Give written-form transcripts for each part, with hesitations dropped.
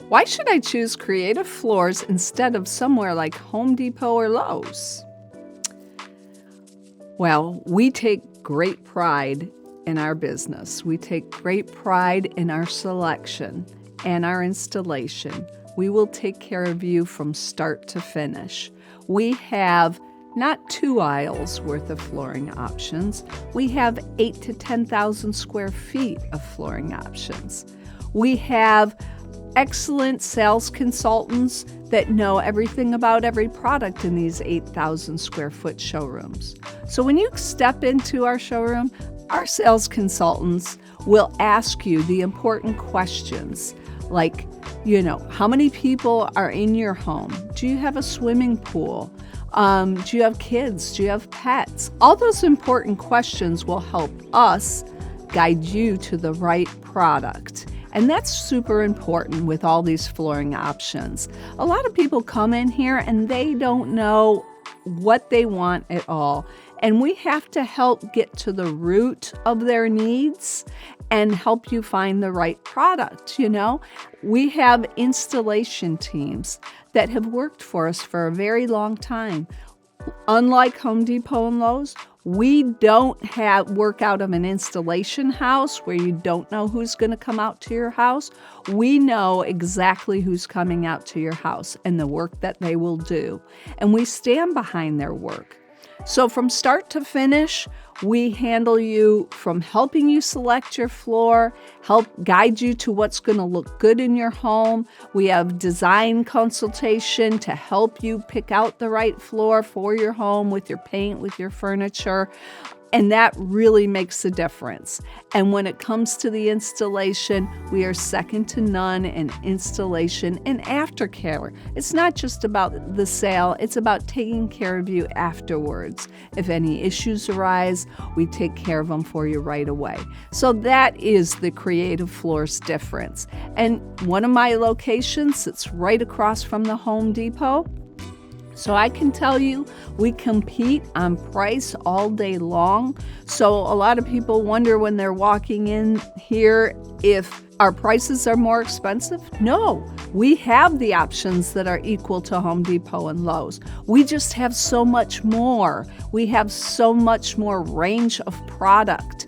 Why should I choose Creative Floors instead of somewhere like Home Depot or Lowe's? Well, we take great pride in our business. We take great pride in our selection and our installation. We will take care of you from start to finish. We have not 2 aisles worth of flooring options. We have 8 to 10,000 square feet of flooring options. We have excellent sales consultants that know everything about every product in these 8,000 square foot showrooms. So when you step into our showroom, our sales consultants will ask you the important questions like, how many people are in your home? Do you have a swimming pool? Do you have kids? Do you have pets? All those important questions will help us guide you to the right product. And that's super important with all these flooring options. A lot of people come in here and they don't know what they want at all. And we have to help get to the root of their needs and help you find the right product. We have installation teams that have worked for us for a very long time. Unlike Home Depot and Lowe's, we don't work out of an installation house where you don't know who's going to come out to your house. We know exactly who's coming out to your house and the work that they will do. And we stand behind their work. So from start to finish, we handle you from helping you select your floor, help guide you to what's going to look good in your home. We have design consultation to help you pick out the right floor for your home with your paint, with your furniture. And that really makes a difference. And when it comes to the installation, we are second to none in installation and aftercare. It's not just about the sale, it's about taking care of you afterwards. If any issues arise, we take care of them for you right away. So that is the Creative Floors difference. And one of my locations sits right across from the Home Depot. So I can tell you, we compete on price all day long. So a lot of people wonder when they're walking in here if our prices are more expensive. No, we have the options that are equal to Home Depot and Lowe's. We just have so much more. We have so much more range of product,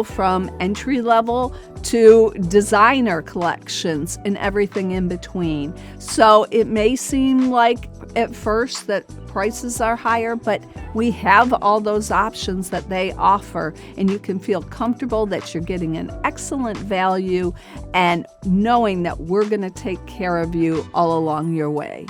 from entry level to designer collections and everything in between. So it may seem like at first that prices are higher, but we have all those options that they offer, and you can feel comfortable that you're getting an excellent value and knowing that we're going to take care of you all along your way.